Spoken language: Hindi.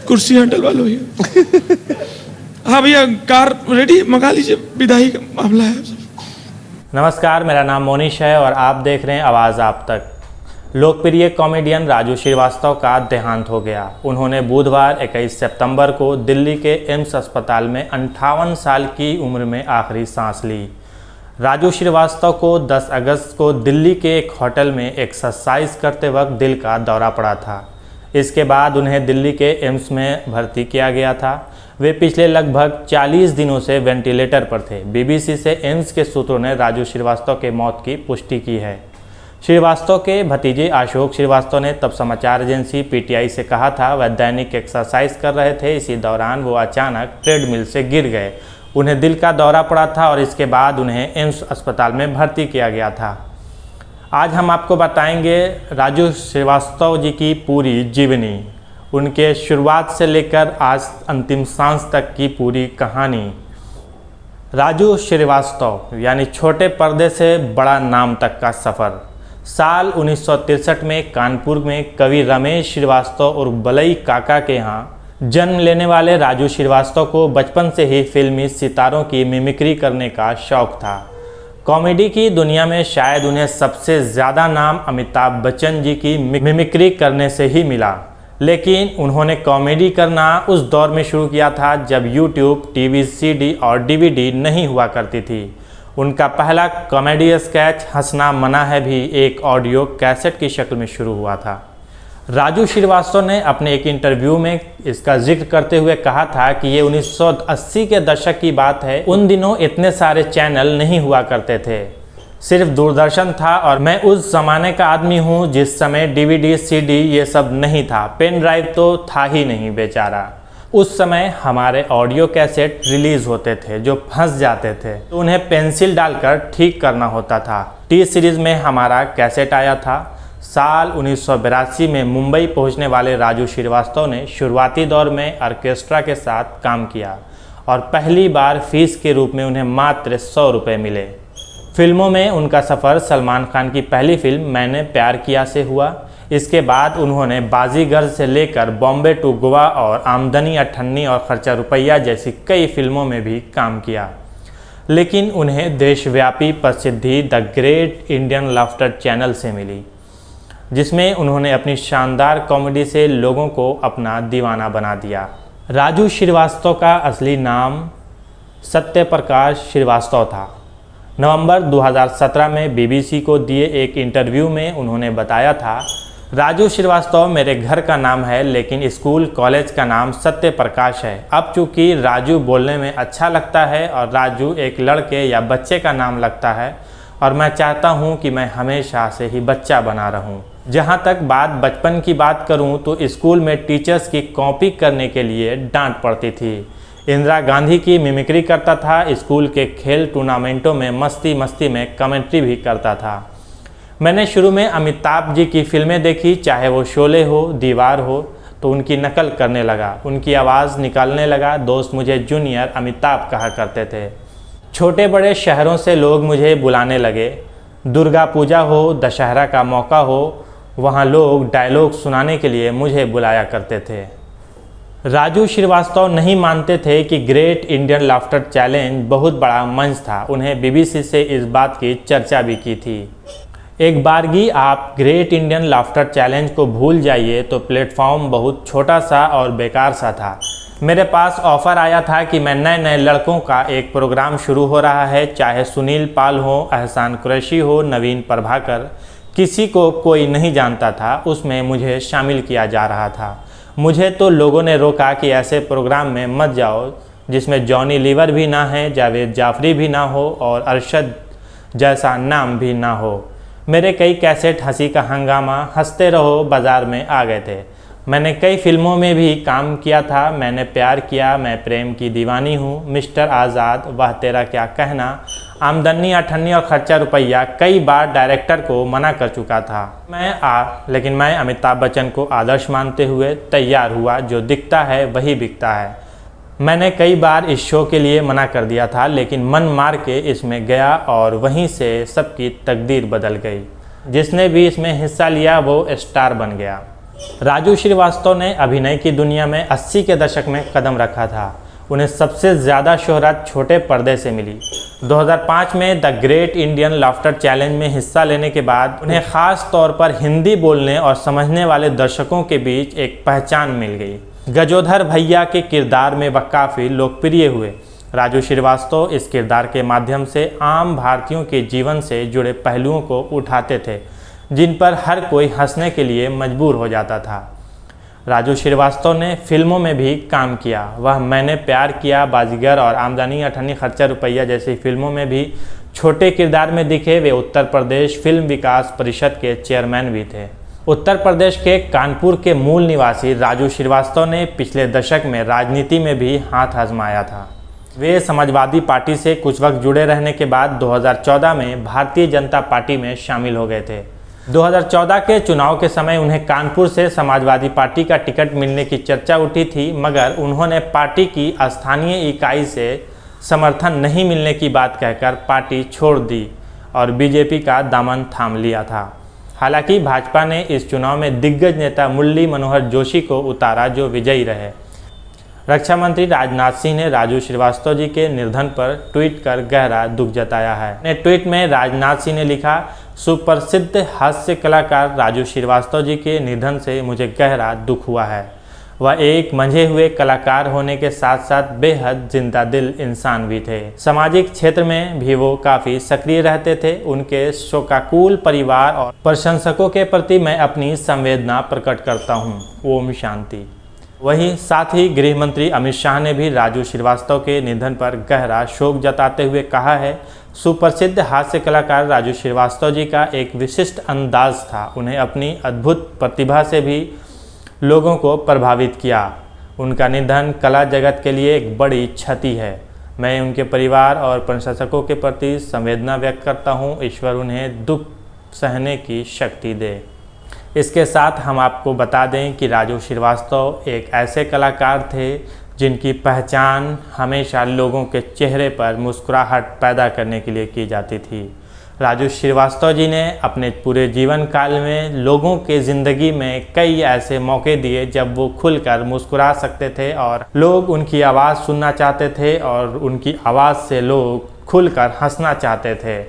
कुर्सी डलवा लो भैया। हाँ भैया, कार रेडी, मंगा लीजिए, विदाई का मामला है। नमस्कार, मेरा नाम मोनिश है और आप देख रहे हैं आवाज़ आप तक। लोकप्रिय कॉमेडियन राजू श्रीवास्तव का देहांत हो गया। उन्होंने बुधवार 21 सितंबर को दिल्ली के एम्स अस्पताल में 58 साल की उम्र में आखिरी सांस ली। राजू श्रीवास्तव को 10 अगस्त को दिल्ली के एक होटल में एक्सरसाइज करते वक्त दिल का दौरा पड़ा था। इसके बाद उन्हें दिल्ली के एम्स में भर्ती किया गया था। वे पिछले लगभग 40 दिनों से वेंटिलेटर पर थे। बीबीसी से एम्स के सूत्रों ने राजू श्रीवास्तव के मौत की पुष्टि की है। श्रीवास्तव के भतीजे अशोक श्रीवास्तव ने तब समाचार एजेंसी पीटीआई से कहा था वह दैनिक एक्सरसाइज कर रहे थे। इसी दौरान वो अचानक ट्रेडमिल से गिर गए। उन्हें दिल का दौरा पड़ा था और इसके बाद उन्हें एम्स अस्पताल में भर्ती किया गया था। आज हम आपको बताएंगे राजू श्रीवास्तव जी की पूरी जीवनी, उनके शुरुआत से लेकर आज अंतिम सांस तक की पूरी कहानी। राजू श्रीवास्तव यानी छोटे पर्दे से बड़ा नाम तक का सफ़र। साल 1963 में कानपुर में कवि रमेश श्रीवास्तव और बलई काका के यहाँ जन्म लेने वाले राजू श्रीवास्तव को बचपन से ही फिल्मी सितारों की मिमिक्री करने का शौक़ था। कॉमेडी की दुनिया में शायद उन्हें सबसे ज़्यादा नाम अमिताभ बच्चन जी की मिमिक्री करने से ही मिला। लेकिन उन्होंने कॉमेडी करना उस दौर में शुरू किया था जब यूट्यूब, टीवी, सीडी और डीवीडी नहीं हुआ करती थी। उनका पहला कॉमेडी स्केच हंसना मना है भी एक ऑडियो कैसेट की शक्ल में शुरू हुआ था। राजू श्रीवास्तव ने अपने एक इंटरव्यू में इसका जिक्र करते हुए कहा था कि ये 1980 के दशक की बात है। उन दिनों इतने सारे चैनल नहीं हुआ करते थे, सिर्फ दूरदर्शन था और मैं उस ज़माने का आदमी हूँ जिस समय डीवीडी, सीडी ये सब नहीं था। पेन ड्राइव तो था ही नहीं बेचारा। उस समय हमारे ऑडियो कैसेट रिलीज़ होते थे जो फंस जाते थे, तो उन्हें पेंसिल डालकर ठीक करना होता था। टी सीरीज़ में हमारा कैसेट आया था। साल 1982 में मुंबई पहुंचने वाले राजू श्रीवास्तव ने शुरुआती दौर में ऑर्केस्ट्रा के साथ काम किया और पहली बार फीस के रूप में उन्हें मात्र 100 रुपये मिले। फिल्मों में उनका सफ़र सलमान खान की पहली फिल्म मैंने प्यार किया से हुआ। इसके बाद उन्होंने बाजीगर से लेकर बॉम्बे टू गोवा और आमदनी अठन्नी और खर्चा रुपया जैसी कई फिल्मों में भी काम किया। लेकिन उन्हें देशव्यापी प्रसिद्धि the great Indian laughter channel से मिली, जिसमें उन्होंने अपनी शानदार कॉमेडी से लोगों को अपना दीवाना बना दिया। राजू श्रीवास्तव का असली नाम सत्यप्रकाश श्रीवास्तव था। नवंबर 2017 में बीबीसी को दिए एक इंटरव्यू में उन्होंने बताया था, राजू श्रीवास्तव मेरे घर का नाम है लेकिन स्कूल कॉलेज का नाम सत्यप्रकाश है। अब चूँकि राजू बोलने में अच्छा लगता है और राजू एक लड़के या बच्चे का नाम लगता है और मैं चाहता हूँ कि मैं हमेशा से ही बच्चा बना रहूँ। जहाँ तक बात बचपन की बात करूँ तो स्कूल में टीचर्स की कॉपी करने के लिए डांट पड़ती थी। इंदिरा गांधी की मिमिक्री करता था। स्कूल के खेल टूर्नामेंटों में मस्ती मस्ती में कमेंट्री भी करता था। मैंने शुरू में अमिताभ जी की फिल्में देखी, चाहे वो शोले हो, दीवार हो, तो उनकी नकल करने लगा, उनकी आवाज़ निकालने लगा। दोस्त मुझे जूनियर अमिताभ कहा करते थे। छोटे बड़े शहरों से लोग मुझे बुलाने लगे। दुर्गा पूजा हो, दशहरा का मौका हो, वहाँ लोग डायलॉग सुनाने के लिए मुझे बुलाया करते थे। राजू श्रीवास्तव नहीं मानते थे कि ग्रेट इंडियन लाफ्टर चैलेंज बहुत बड़ा मंच था। उन्हें बीबीसी से इस बात की चर्चा भी की थी। एक बारगी आप ग्रेट इंडियन लाफ्टर चैलेंज को भूल जाइए तो प्लेटफॉर्म बहुत छोटा सा और बेकार सा था। मेरे पास ऑफ़र आया था कि मैं नए नए लड़कों का एक प्रोग्राम शुरू हो रहा है, चाहे सुनील पाल हो, एहसान कुरैशी हो, नवीन प्रभाकर, किसी को कोई नहीं जानता था, उसमें मुझे शामिल किया जा रहा था। मुझे तो लोगों ने रोका कि ऐसे प्रोग्राम में मत जाओ जिसमें जॉनी लीवर भी ना है, जावेद जाफरी भी ना हो और अरशद जैसा नाम भी ना हो। मेरे कई कैसेट हंसी का हंगामा, हंसते रहो बाज़ार में आ गए थे। मैंने कई फिल्मों में भी काम किया था। मैंने प्यार किया, मैं प्रेम की दीवानी हूँ, मिस्टर आज़ाद, वह तेरा क्या कहना, आमदनी अठन्नी और खर्चा रुपया कई बार डायरेक्टर को मना कर चुका था। लेकिन मैं अमिताभ बच्चन को आदर्श मानते हुए तैयार हुआ। जो दिखता है वही बिकता है। मैंने कई बार इस शो के लिए मना कर दिया था, लेकिन मन मार के इसमें गया और वहीं से सबकी तकदीर बदल गई। जिसने भी इसमें हिस्सा लिया वो स्टार बन गया। राजू श्रीवास्तव ने अभिनय की दुनिया में 80 के दशक में कदम रखा था। उन्हें सबसे ज़्यादा शोहरत छोटे पर्दे से मिली। 2005 में the great Indian laughter challenge में हिस्सा लेने के बाद उन्हें ख़ास तौर पर हिंदी बोलने और समझने वाले दर्शकों के बीच एक पहचान मिल गई। गजोधर भैया के किरदार में वह काफ़ी लोकप्रिय हुए। राजू श्रीवास्तव इस किरदार के माध्यम से आम भारतीयों के जीवन से जुड़े पहलुओं को उठाते थे, जिन पर हर कोई हंसने के लिए मजबूर हो जाता था। राजू श्रीवास्तव ने फिल्मों में भी काम किया। वह मैंने प्यार किया, बाजीगर और आमदनी अठन्नी खर्चा रुपया जैसी फिल्मों में भी छोटे किरदार में दिखे। वे उत्तर प्रदेश फिल्म विकास परिषद के चेयरमैन भी थे। उत्तर प्रदेश के कानपुर के मूल निवासी राजू श्रीवास्तव ने पिछले दशक में राजनीति में भी हाथ आजमाया था। वे समाजवादी पार्टी से कुछ वक्त जुड़े रहने के बाद 2014 में भारतीय जनता पार्टी में शामिल हो गए थे। 2014 के चुनाव के समय उन्हें कानपुर से समाजवादी पार्टी का टिकट मिलने की चर्चा उठी थी, मगर उन्होंने पार्टी की स्थानीय इकाई से समर्थन नहीं मिलने की बात कहकर पार्टी छोड़ दी और बीजेपी का दामन थाम लिया था। हालांकि भाजपा ने इस चुनाव में दिग्गज नेता मुरली मनोहर जोशी को उतारा, जो विजयी रहे। रक्षा मंत्री राजनाथ सिंह ने राजू श्रीवास्तव जी के निधन पर ट्वीट कर गहरा दुख जताया है। अपने ट्वीट में राजनाथ सिंह ने लिखा, सुप्रसिद्ध हास्य कलाकार राजू श्रीवास्तव जी के निधन से मुझे गहरा दुख हुआ है। वह एक मंझे हुए कलाकार होने के साथ साथ बेहद जिंदा दिल इंसान भी थे। सामाजिक क्षेत्र में भी वो काफ़ी सक्रिय रहते थे। उनके शोकाकुल परिवार और प्रशंसकों के प्रति मैं अपनी संवेदना प्रकट करता हूँ। ओम शांति। वहीं साथ ही गृह मंत्री अमित शाह ने भी राजू श्रीवास्तव के निधन पर गहरा शोक जताते हुए कहा है, सुप्रसिद्ध हास्य कलाकार राजू श्रीवास्तव जी का एक विशिष्ट अंदाज था। उन्हें अपनी अद्भुत प्रतिभा से भी लोगों को प्रभावित किया। उनका निधन कला जगत के लिए एक बड़ी क्षति है। मैं उनके परिवार और प्रशंसकों के प्रति संवेदना व्यक्त करता हूँ। ईश्वर उन्हें दुख सहने की शक्ति दे। इसके साथ हम आपको बता दें कि राजू श्रीवास्तव एक ऐसे कलाकार थे जिनकी पहचान हमेशा लोगों के चेहरे पर मुस्कुराहट पैदा करने के लिए की जाती थी। राजू श्रीवास्तव जी ने अपने पूरे जीवन काल में लोगों के ज़िंदगी में कई ऐसे मौके दिए जब वो खुलकर मुस्कुरा सकते थे और लोग उनकी आवाज़ सुनना चाहते थे और उनकी आवाज़ से लोग खुलकर हंसना चाहते थे।